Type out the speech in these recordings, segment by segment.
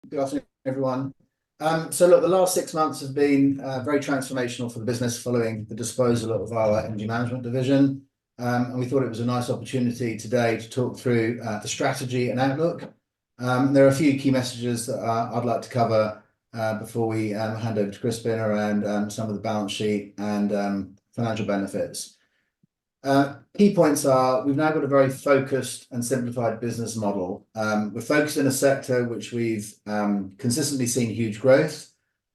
Good afternoon, everyone. So look, the last 6 months have been very transformational for the business following the disposal of our energy management division. And we thought it was a nice opportunity today to talk through the strategy and outlook. There are a few key messages that I'd like to cover before we hand over to Crispin around some of the balance sheet and financial benefits. Key points are we've now got a very focused and simplified business model. We're focused in a sector which we've consistently seen huge growth.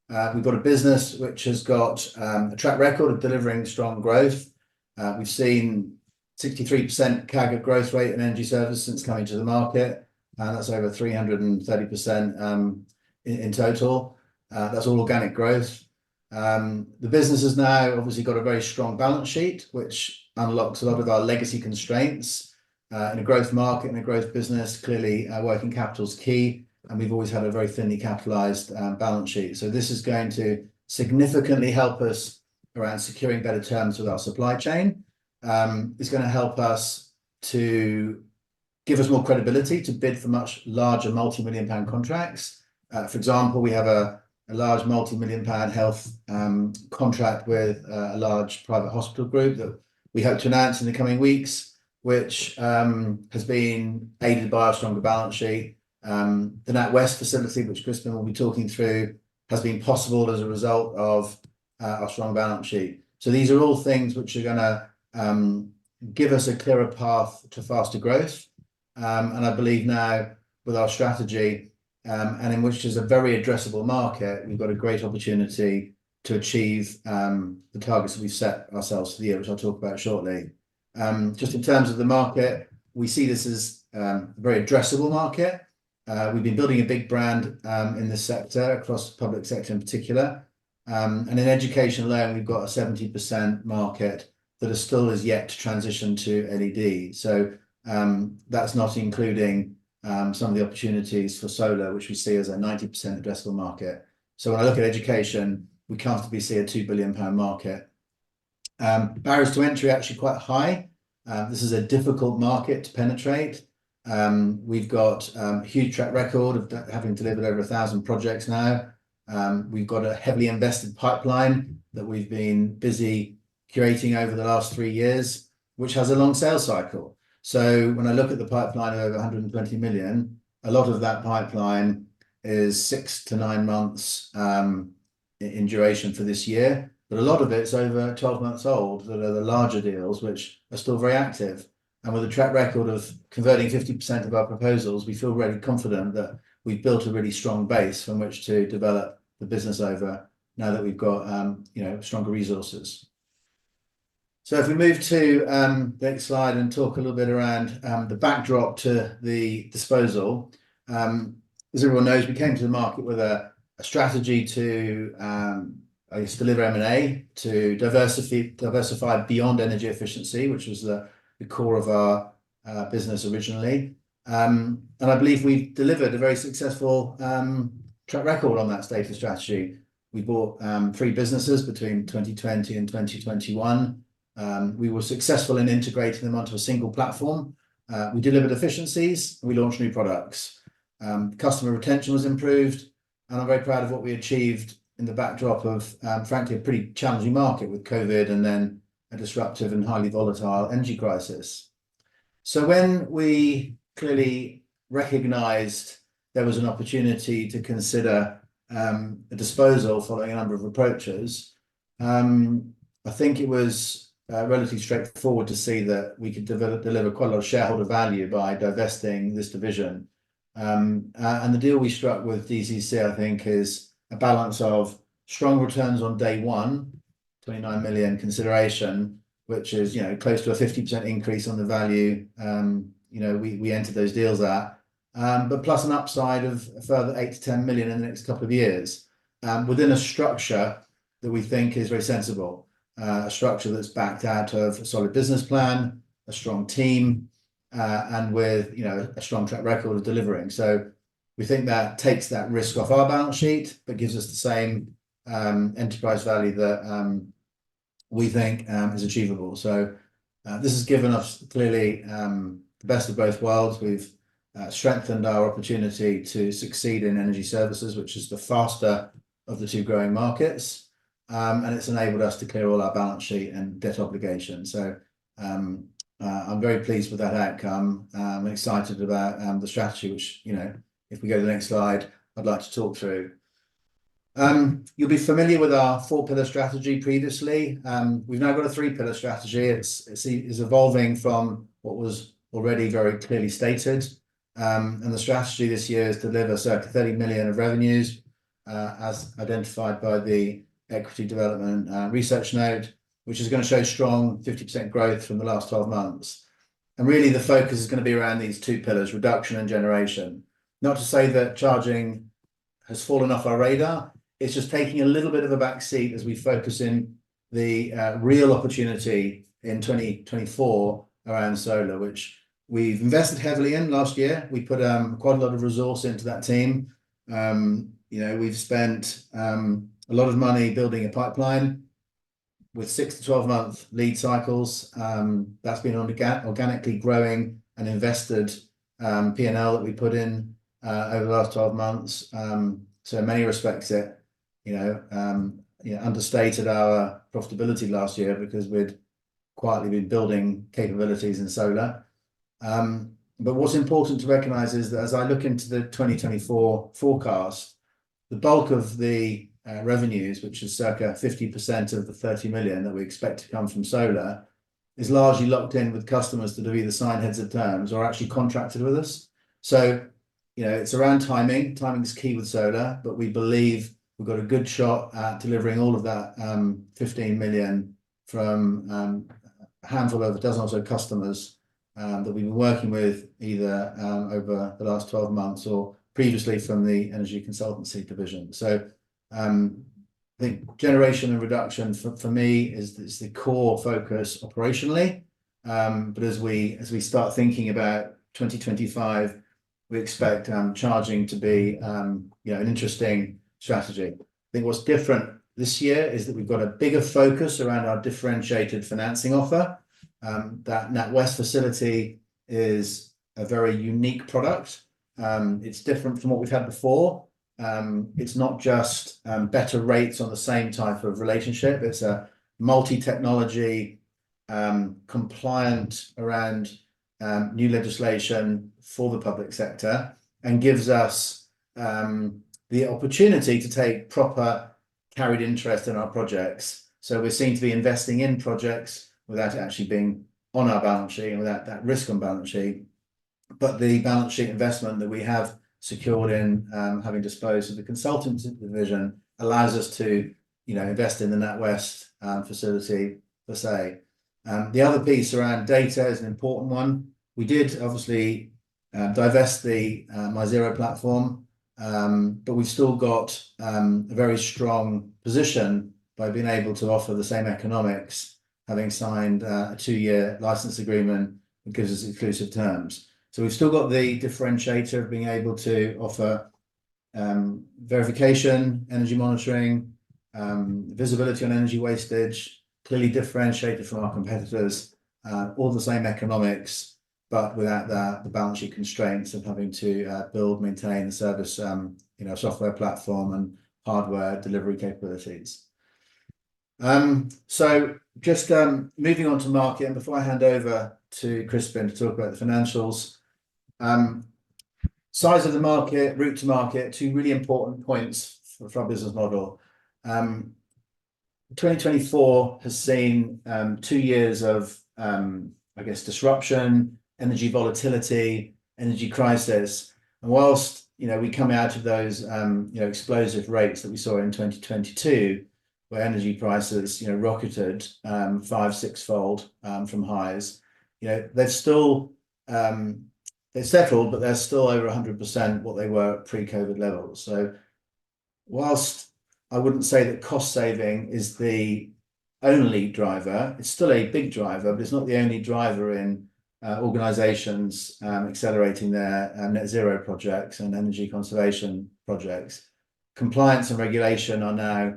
We've got a business which has got a track record of delivering strong growth. We've seen 63% CAGR growth rate in energy service since coming to the market, and that's over 330% in total. That's all organic growth. The business has now obviously got a very strong balance sheet, which unlocks a lot of our legacy constraints. In a growth market, in a growth business, clearly working capital is key, and we've always had a very thinly capitalized balance sheet. So this is going to significantly help us around securing better terms with our supply chain. It's going to help us to give us more credibility to bid for much larger multi-million-pound contracts. For example, we have a large multi-million-pound health contract with a large private hospital group that we hope to announce in the coming weeks, which has been aided by our stronger balance sheet. The NatWest facility, which Crispin will be talking through, has been possible as a result of our strong balance sheet. So these are all things which are going to give us a clearer path to faster growth. And I believe now with our strategy and in which is a very addressable market, we've got a great opportunity to achieve the targets that we've set ourselves for the year, which I'll talk about shortly. Just in terms of the market, we see this as a very addressable market. We've been building a big brand in this sector, across the public sector in particular. And in education alone, we've got a 70% market that is still is yet to transition to LED. So that's not including some of the opportunities for solar, which we see as a 90% addressable market. So when I look at education, we comfortably see a £2 billion market. Barriers to entry are actually quite high. This is a difficult market to penetrate. We've got a huge track record of having delivered over 1,000 projects now. We've got a heavily invested pipeline that we've been busy curating over the last 3 years, which has a long sales cycle. So when I look at the pipeline of over 120 million, a lot of that pipeline is 6 to 9 months in duration for this year, but a lot of it's over 12 months old that are the larger deals, which are still very active. And with a track record of converting 50% of our proposals, we feel really confident that we've built a really strong base from which to develop the business over now that we've got stronger resources. So if we move to the next slide and talk a little bit around the backdrop to the disposal. As everyone knows, we came to the market with a strategy to deliver M&A, to diversify beyond energy efficiency, which was the core of our business originally. And I believe we've delivered a very successful track record on that stated strategy. We bought 3 businesses between 2020 and 2021. We were successful in integrating them onto a single platform. We delivered efficiencies, and we launched new products. Customer retention was improved, and I'm very proud of what we achieved in the backdrop of, frankly, a pretty challenging market with COVID and then a disruptive and highly volatile energy crisis. So when we clearly recognised there was an opportunity to consider a disposal following a number of approaches, I think it was relatively straightforward to see that we could deliver quite a lot of shareholder value by divesting this division. And the deal we struck with DCC, I think, is a balance of strong returns on day one, 29 million consideration, which is close to a 50% increase on the value we entered those deals at, but plus an upside of a further 8 to 10 million in the next couple of years, within a structure that we think is very sensible, a structure that's backed out of a solid business plan, a strong team, and with a strong track record of delivering. So we think that takes that risk off our balance sheet, but gives us the same enterprise value that we think is achievable. So this has given us clearly the best of both worlds. We've strengthened our opportunity to succeed in energy services, which is the faster of the two growing markets. And it's enabled us to clear all our balance sheet and debt obligations. So I'm very pleased with that outcome. I'm excited about the strategy, which, if we go to the next slide, I'd like to talk through. You'll be familiar with our 4-pillar strategy previously. We've now got a 3-pillar strategy. It's evolving from what was already very clearly stated. And the strategy this year is to deliver circa 30 million of revenues, as identified by the Equity Development Research Note, which is going to show strong 50% growth from the last 12 months. And really the focus is going to be around these 2 pillars, reduction and generation. Not to say that charging has fallen off our radar. It's just taking a little bit of a back seat as we focus in the real opportunity in 2024 around solar, which we've invested heavily in last year. We put quite a lot of resource into that team. We've spent a lot of money building a pipeline with 6 to 12 month lead cycles. That's been organically growing and invested P&L that we put in over the last 12 months. So in many respects, it understated our profitability last year because we'd quietly been building capabilities in solar. But what's important to recognize is that as I look into the 2024 forecast, the bulk of the revenues, which is circa 50% of the 30 million that we expect to come from solar, is largely locked in with customers that have either signed heads of terms or actually contracted with us. So, it's around timing. Timing is key with solar, but we believe we've got a good shot at delivering all of that 15 million from a handful of a dozen or so customers that we've been working with either over the last 12 months or previously from the energy consultancy division. So I think generation and reduction for me is the core focus operationally. But as we start thinking about 2025, we expect charging to be an interesting strategy. I think what's different this year is that we've got a bigger focus around our differentiated financing offer. That NatWest facility is a very unique product. It's different from what we've had before. It's not just better rates on the same type of relationship. It's a multi-technology, compliant around new legislation for the public sector, and gives us the opportunity to take proper carried interest in our projects. So we're seen to be investing in projects without it actually being on our balance sheet and without that risk on balance sheet. But the balance sheet investment that we have secured in having disposed of the consultancy division allows us to invest in the NatWest facility per se. The other piece around data is an important one. We did obviously divest the MyZero platform, but we've still got a very strong position by being able to offer the same economics, having signed a 2-year license agreement that gives us exclusive terms. So we've still got the differentiator of being able to offer verification, energy monitoring, visibility on energy wastage, clearly differentiated from our competitors, all the same economics, but without the balance sheet constraints of having to build, maintain, and service software platform and hardware delivery capabilities. So just moving on to market, and before I hand over to Crispin to talk about the financials, size of the market, route to market, 2 really important points for our business model. 2024 has seen 2 years of, disruption, energy volatility, energy crisis. And whilst, we come out of those, explosive rates that we saw in 2022, where energy prices, rocketed 5-6-fold from highs, they've still, they've settled, but they're still over 100% what they were at pre-COVID levels. So whilst I wouldn't say that cost saving is the only driver, it's still a big driver, but it's not the only driver in organizations accelerating their net zero projects and energy conservation projects. Compliance and regulation are now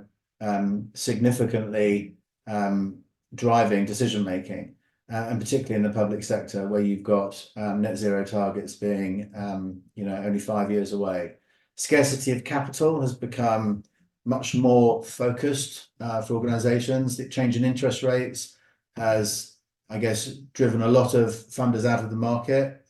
significantly driving decision making. and particularly in the public sector where you've got net zero targets being only 5 years away. Scarcity of capital has become much more focused for organizations. The change in interest rates has, I guess, driven a lot of funders out of the market.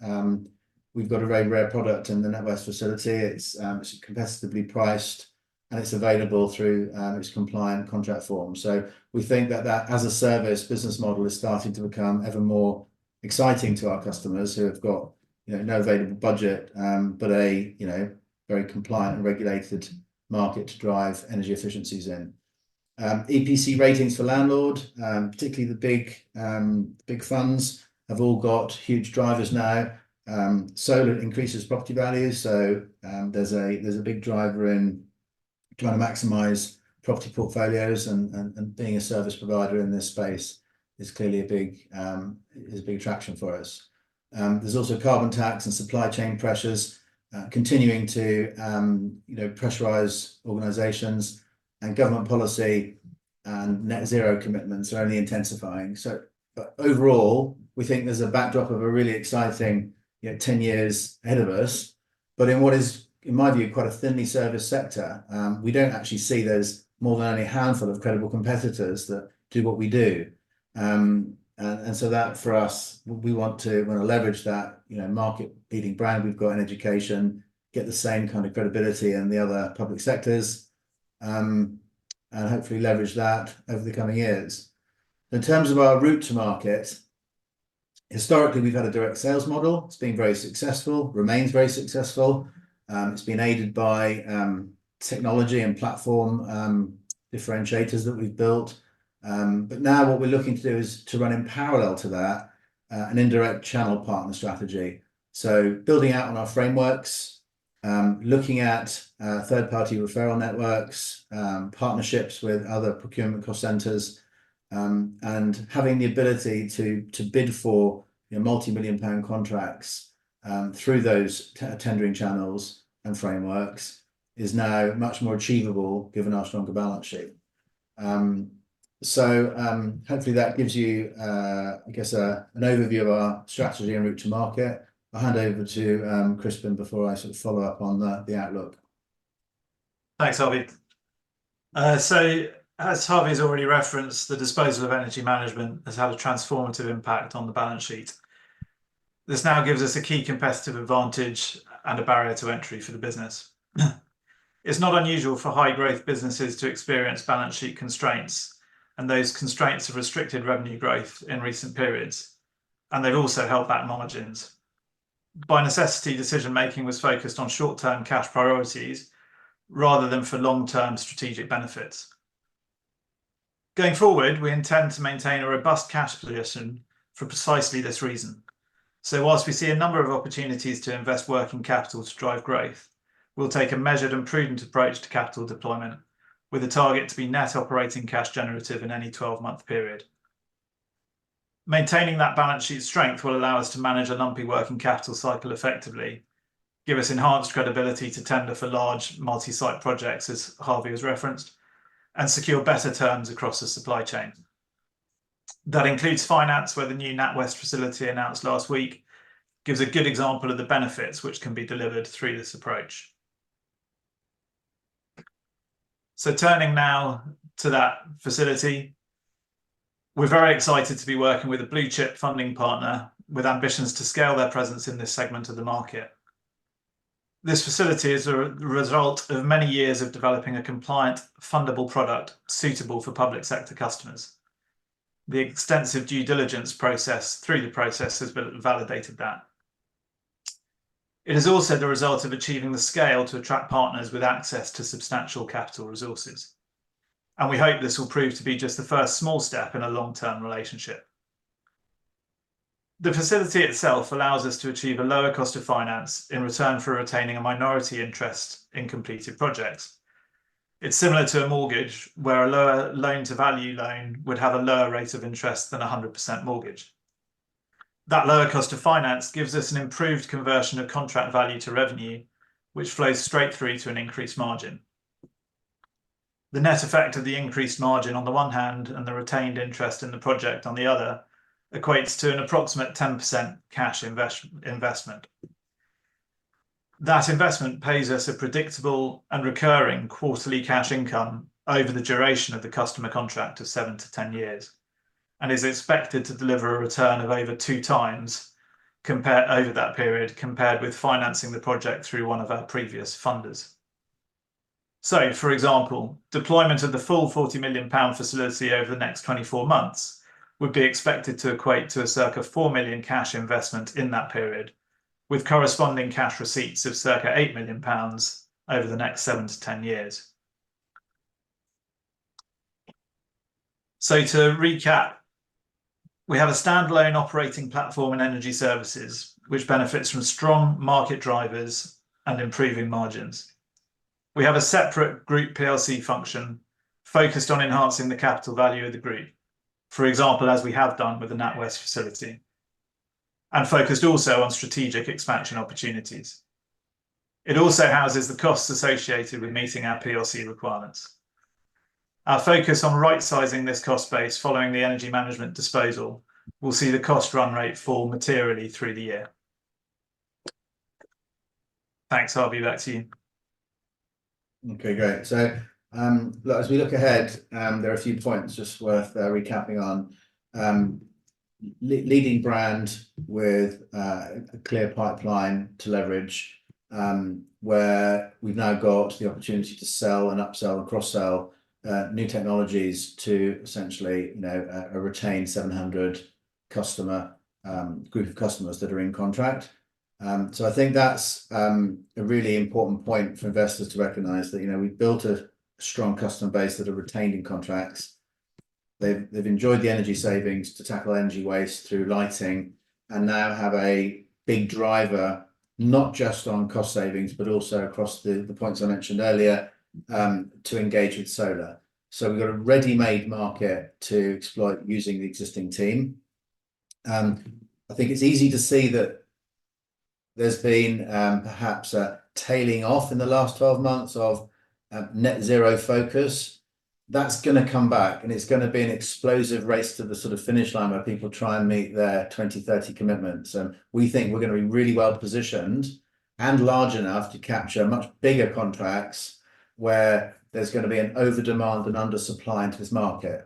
We've got a very rare product in the NatWest facility. It's competitively priced and it's available through its compliant contract form. So we think that as a service business model is starting to become ever more exciting to our customers who have got no available budget, but a very compliant and regulated market to drive energy efficiencies in. EPC ratings for landlord, particularly the big funds, have all got huge drivers now. Solar increases property values, so there's a big driver in trying to maximize property portfolios, and being a service provider in this space is clearly a big attraction for us. There's also carbon tax and supply chain pressures continuing to pressurize organizations, and government policy and net zero commitments are only intensifying. So overall, we think there's a backdrop of a really exciting 10 years ahead of us, but in what is, in my view, quite a thinly serviced sector. We don't actually see there's more than only a handful of credible competitors that do what we do. And so that for us, we want to leverage that market leading brand we've got in education, get the same kind of credibility in the other public sectors, and hopefully leverage that over the coming years. In terms of our route to market, historically we've had a direct sales model. It's been very successful, remains very successful. It's been aided by technology and platform differentiators that we've built. But now what we're looking to do is to run in parallel to that an indirect channel partner strategy. So building out on our frameworks, looking at third-party referral networks, partnerships with other procurement cost centers, and having the ability to bid for multi-million-pound contracts through those tendering channels and frameworks is now much more achievable given our stronger balance sheet. So hopefully that gives you, I guess, an overview of our strategy and route to market. I'll hand over to Crispin before I sort of follow up on the outlook. Thanks, Harvey. So as Harvey has already referenced, the disposal of energy management has had a transformative impact on the balance sheet. This now gives us a key competitive advantage and a barrier to entry for the business. It's not unusual for high growth businesses to experience balance sheet constraints, and those constraints have restricted revenue growth in recent periods, and they've also held back margins. By necessity, decision making was focused on short-term cash priorities rather than for long-term strategic benefits. Going forward, we intend to maintain a robust cash position for precisely this reason. So whilst we see a number of opportunities to invest working capital to drive growth, we'll take a measured and prudent approach to capital deployment, with a target to be net operating cash generative in any 12-month period. Maintaining that balance sheet strength will allow us to manage a lumpy working capital cycle effectively, give us enhanced credibility to tender for large multi-site projects, as Harvey has referenced, and secure better terms across the supply chain. That includes finance, where the new NatWest facility announced last week gives a good example of the benefits which can be delivered through this approach. So turning now to that facility, we're very excited to be working with a blue chip funding partner with ambitions to scale their presence in this segment of the market. This facility is a result of many years of developing a compliant, fundable product suitable for public sector customers. The extensive due diligence process through the process has validated that. It is also the result of achieving the scale to attract partners with access to substantial capital resources. And we hope this will prove to be just the first small step in a long-term relationship. The facility itself allows us to achieve a lower cost of finance in return for retaining a minority interest in completed projects. It's similar to a mortgage, where a lower loan-to-value loan would have a lower rate of interest than a 100% mortgage. That lower cost of finance gives us an improved conversion of contract value to revenue, which flows straight through to an increased margin. The net effect of the increased margin on the one hand and the retained interest in the project on the other equates to an approximate 10% cash investment. That investment pays us a predictable and recurring quarterly cash income over the duration of the customer contract of 7 to 10 years, and is expected to deliver a return of over 2 times over that period, compared with financing the project through one of our previous funders. So, for example, deployment of the full £40 million facility over the next 24 months would be expected to equate to a circa 4 million cash investment in that period, with corresponding cash receipts of circa £8 million over the next 7 to 10 years. So to recap, we have a standalone operating platform in energy services, which benefits from strong market drivers and improving margins. We have a separate group PLC function focused on enhancing the capital value of the group, for example, as we have done with the NatWest facility, and focused also on strategic expansion opportunities. It also houses the costs associated with meeting our PLC requirements. Our focus on right-sizing this cost base following the energy management disposal will see the cost run rate fall materially through the year. Thanks, Harvey, back to you. Okay, great. So look, as we look ahead, there are a few points just worth recapping on. Leading brand with a clear pipeline to leverage, where we've now got the opportunity to sell and upsell and cross-sell new technologies to essentially, a retained 700 customer group of customers that are in contract. So I think that's a really important point for investors to recognise that we've built a strong customer base that are retained in contracts. They've enjoyed the energy savings to tackle energy waste through lighting, and now have a big driver, not just on cost savings, but also across the points I mentioned earlier, to engage with solar. So we've got a ready-made market to exploit using the existing team. I think it's easy to see that there's been perhaps a tailing off in the last 12 months of net zero focus. That's going to come back, and it's going to be an explosive race to the sort of finish line where people try and meet their 2030 commitments. And we think we're going to be really well positioned and large enough to capture much bigger contracts where there's going to be an over demand and under supply into this market.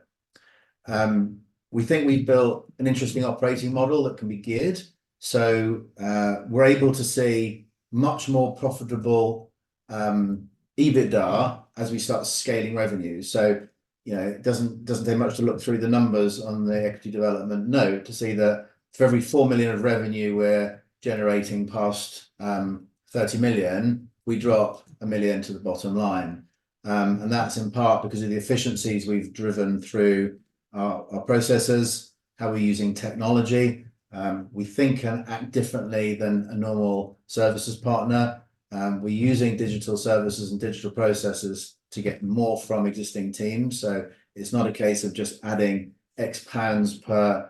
We think we've built an interesting operating model that can be geared. So we're able to see much more profitable EBITDA as we start scaling revenues. So it doesn't take much to look through the numbers on the equity development note to see that for every 4 million of revenue we're generating past 30 million, we drop 1 million to the bottom line. And that's in part because of the efficiencies we've driven through our processes, how we're using technology. We think and act differently than a normal services partner. We're using digital services and digital processes to get more from existing teams. So it's not a case of just adding X pounds per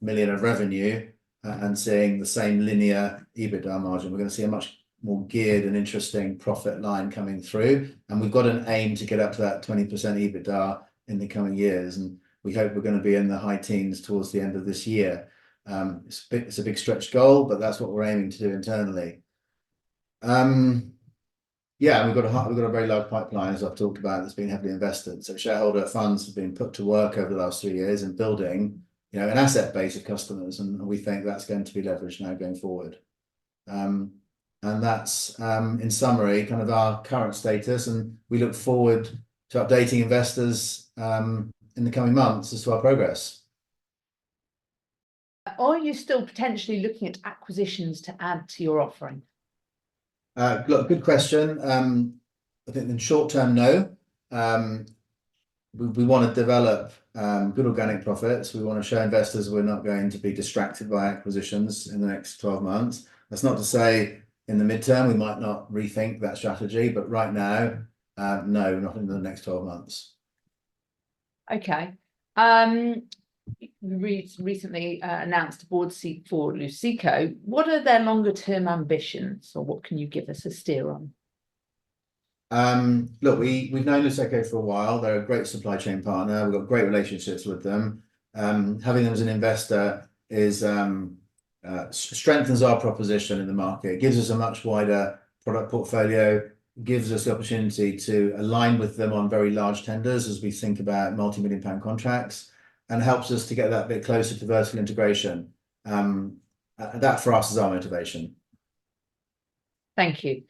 million of revenue and seeing the same linear EBITDA margin. We're going to see a much more geared and interesting profit line coming through. And we've got an aim to get up to that 20% EBITDA in the coming years. And we hope we're going to be in the high teens towards the end of this year. It's a big stretch goal, but that's what we're aiming to do internally. Yeah, we've got a very large pipeline, as I've talked about, that's been heavily invested. So shareholder funds have been put to work over the last 3 years in building, an asset base of customers, and we think that's going to be leveraged now going forward. And that's, in summary, kind of our current status, and we look forward to updating investors in the coming months as to our progress. Are you still potentially looking at acquisitions to add to your offering? Look, good question. I think in short term, no. We want to develop good organic profits. We want to show investors we're not going to be distracted by acquisitions in the next 12 months. That's not to say in the midterm we might not rethink that strategy, but right now, no, not in the next 12 months. Okay. Recently announced a board seat for Luceco. What are their longer term ambitions, or what can you give us a steer on? Look, we've known Luceco for a while. They're a great supply chain partner. We've got great relationships with them. having them as an investor is strengthens our proposition in the market. It gives us a much wider product portfolio, gives us the opportunity to align with them on very large tenders as we think about multi-million-pound contracts, and helps us to get that bit closer to vertical integration. That for us is our motivation. Thank you.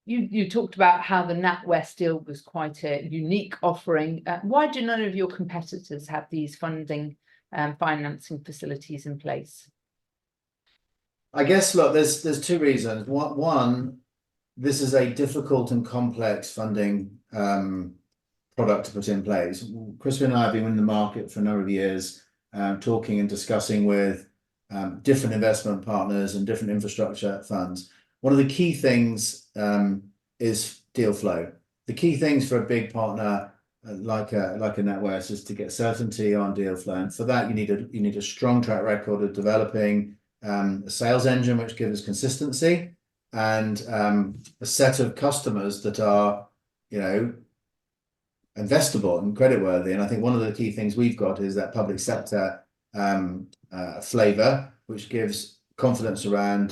You talked about how the NatWest deal was quite a unique offering. Why do none of your competitors have these funding and financing facilities in place? I guess, look, there's two reasons. One, this is a difficult and complex funding product to put in place. Crispin and I have been in the market for a number of years, talking and discussing with different investment partners and different infrastructure funds. One of the key things is deal flow. The key things for a big partner like a NatWest is to get certainty on deal flow, and for that you need a strong track record of developing a sales engine which gives consistency, and a set of customers that are, you know, investable and creditworthy. And I think one of the key things we've got is that public sector flavour, which gives confidence around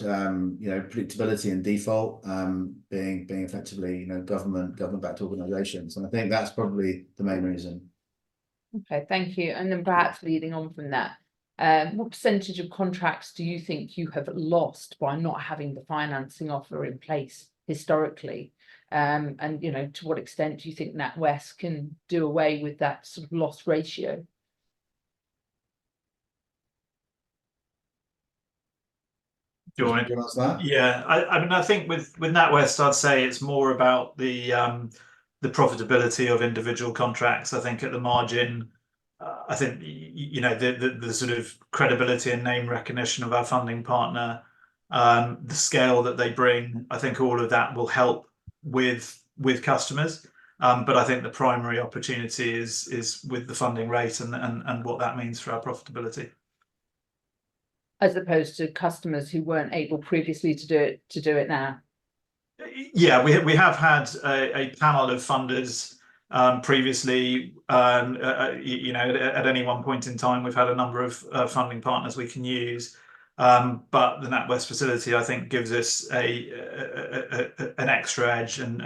you know, predictability and default, being effectively, you know, government-backed organisations. And I think that's probably the main reason. Okay, thank you. And then perhaps leading on from that, what percentage of contracts do you think you have lost by not having the financing offer in place historically? And, you know, to what extent do you think NatWest can do away with that sort of loss ratio? Do you want to answer that? Yeah, I mean, I think with NatWest, I'd say it's more about the profitability of individual contracts. I think at the margin, I think, you know, the sort of credibility and name recognition of our funding partner, the scale that they bring, I think all of that will help with customers. But I think the primary opportunity is with the funding rate and what that means for our profitability. As opposed to customers who weren't able previously to do it now. Yeah, we have had a panel of funders previously. You know, at any one point in time, we've had a number of funding partners we can use. But the NatWest facility, I think, gives us an extra edge and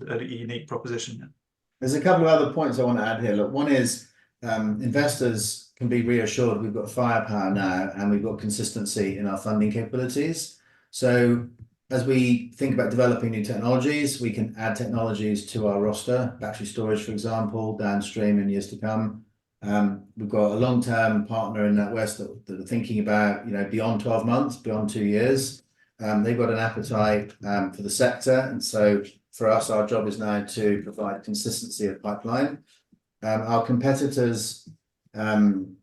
a unique proposition. There's a couple of other points I want to add here. Look, one is investors can be reassured we've got firepower now and we've got consistency in our funding capabilities. So as we think about developing new technologies, we can add technologies to our roster, battery storage, for example, downstream in years to come. We've got a long-term partner in NatWest that are thinking about, you know, beyond 12 months, beyond 2 years. They've got an appetite for the sector. And so for us, our job is now to provide consistency of pipeline. Our competitors haven't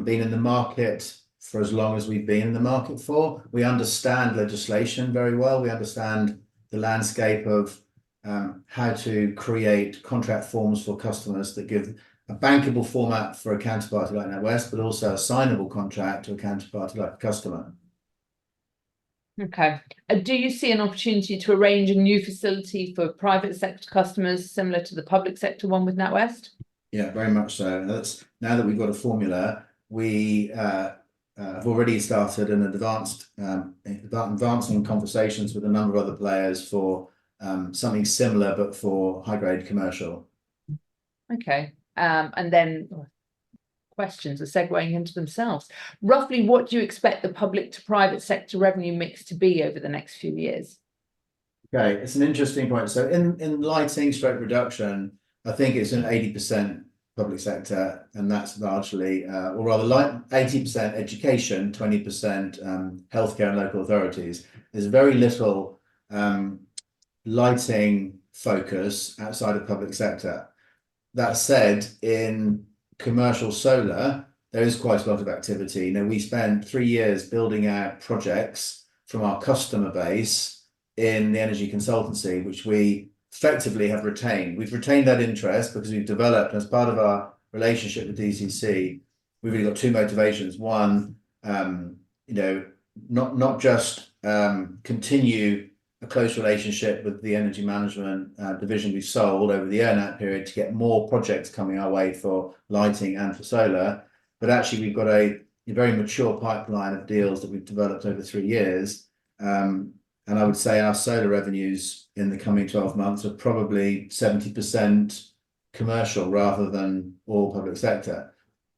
been in the market for as long as we've been in the market for. We understand legislation very well. We understand the landscape of how to create contract forms for customers that give a bankable format for a counterparty like NatWest, but also a signable contract to a counterparty like a customer. Okay. Do you see an opportunity to arrange a new facility for private sector customers similar to the public sector one with NatWest? Yeah, very much so. That's, now that we've got a formula, we have already started an advancing conversations with a number of other players for something similar, but for high-grade commercial. Okay. And then questions are segueing into themselves. Roughly, what do you expect the public to private sector revenue mix to be over the next few years? Okay, it's an interesting point. So in lighting stroke reduction, I think it's an 80% public sector, and that's largely, or rather, like 80% education, 20% healthcare and local authorities. There's very little lighting focus outside of public sector. That said, in commercial solar, there is quite a lot of activity. You know, we spent 3 years building out projects from our customer base in the energy consultancy, which we effectively have retained. We've retained that interest because we've developed, as part of our relationship with DCC, we've really got two motivations. One, you know, not just continue a close relationship with the energy management division we've sold over the earn-out period to get more projects coming our way for lighting and for solar. But actually, we've got a very mature pipeline of deals that we've developed over 3 years. And I would say our solar revenues in the coming 12 months are probably 70% commercial rather than all public sector.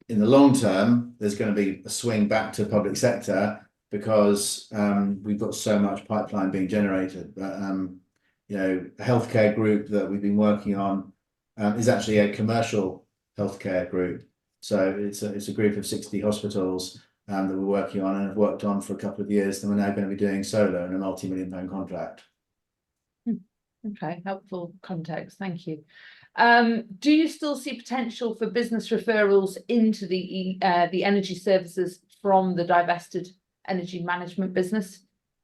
In the long term, there's going to be a swing back to public sector because we've got so much pipeline being generated. But you know, a healthcare group that we've been working on is actually a commercial healthcare group. So it's a group of 60 hospitals that we're working on and have worked on for a couple of years. And we're now going to be doing solar in a multi-million-pound contract. Okay, helpful context. Thank you. Do you still see potential for business referrals into the energy services from the divested energy management business?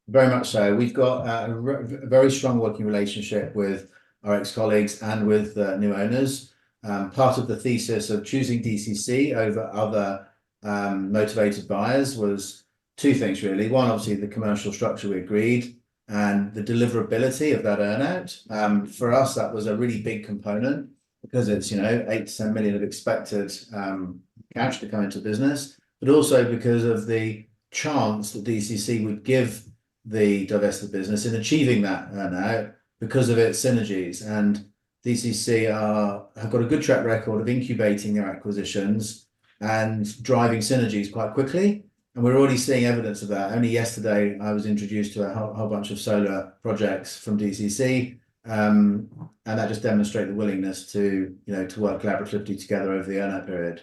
Very much so. We've got a very strong working relationship with our ex-colleagues and with new owners. Part of the thesis of choosing DCC over other motivated buyers was 2 things really. One, obviously the commercial structure we agreed and the deliverability of that earnout. For us, that was a really big component because it's, you know, 8 to 10 million of expected cash to come into business, but also because of the chance that DCC would give the divested business in achieving that earnout because of its synergies. And DCC have got a good track record of incubating their acquisitions and driving synergies quite quickly. And we're already seeing evidence of that. Only yesterday, I was introduced to a whole bunch of solar projects from DCC, and that just demonstrates the willingness to, you know, to work collaboratively together over the earnout period.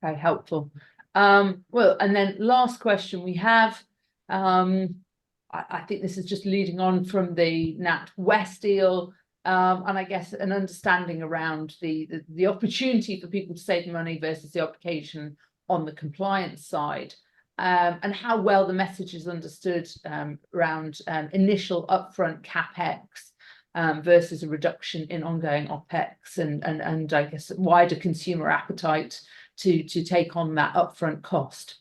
Okay, helpful. Well, and then last question we have, I think this is just leading on from the NatWest deal, and I guess an understanding around the opportunity for people to save money versus the obligation on the compliance side, and how well the message is understood around initial upfront CapEx versus a reduction in ongoing OpEx, and I guess wider consumer appetite to take on that upfront cost.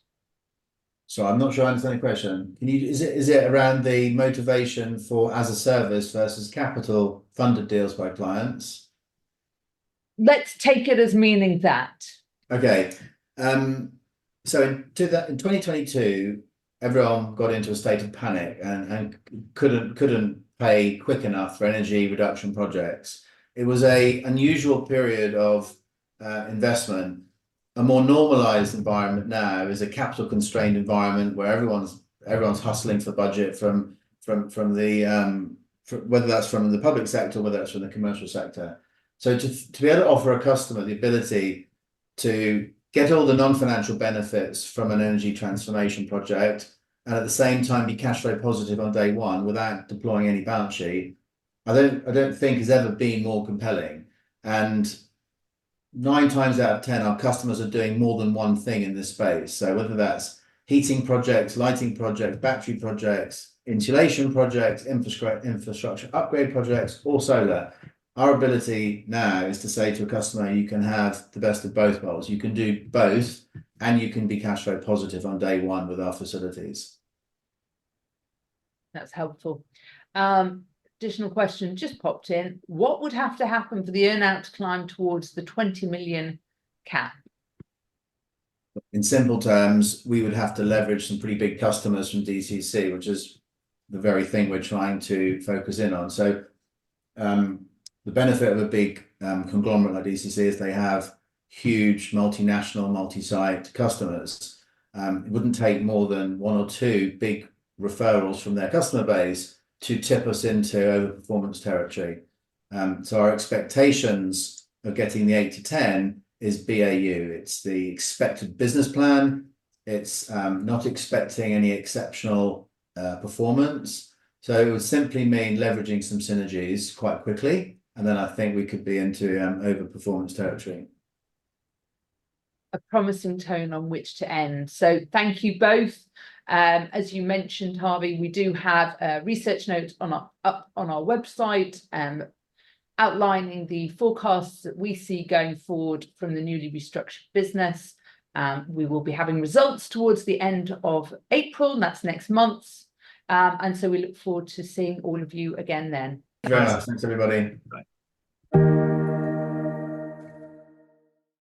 So I'm not sure I understand the question. Can you, is it around the motivation for as a service versus capital funded deals by clients? Let's take it as meaning that. Okay. So in 2022, everyone got into a state of panic and couldn't pay quick enough for energy reduction projects. It was a unusual period of investment. A more normalized environment now is a capital constrained environment where everyone's hustling for budget from the whether that's from the public sector, whether that's from the commercial sector. So to be able to offer a customer the ability to get all the non-financial benefits from an energy transformation project and at the same time be cash flow positive on day one without deploying any balance sheet, I don't think has ever been more compelling. And 9 times out of 10, our customers are doing more than one thing in this space. So whether that's heating projects, lighting projects, battery projects, insulation projects, infrastructure upgrade projects, or solar, our ability now is to say to a customer, you can have the best of both worlds. You can do both, and you can be cash flow positive on day one with our facilities. That's helpful. Additional question just popped in. What would have to happen for the earnout to climb towards the 20 million cap? In simple terms, we would have to leverage some pretty big customers from DCC, which is the very thing we're trying to focus in on. So the benefit of a big conglomerate like DCC is they have huge multinational, multi-site customers. It wouldn't take more than 1 or 2 big referrals from their customer base to tip us into overperformance territory. So our expectations of getting the 8 to 10 is BAU. It's the expected business plan. It's not expecting any exceptional performance. So it would simply mean leveraging some synergies quite quickly. And then I think we could be into overperformance territory. A promising tone on which to end. So thank you both. As you mentioned, Harvey, we do have a research note up on our website outlining the forecasts that we see going forward from the newly restructured business. We will be having results towards the end of April, and that's next month. And so we look forward to seeing all of you again then. Very much. Thanks, everybody. Right.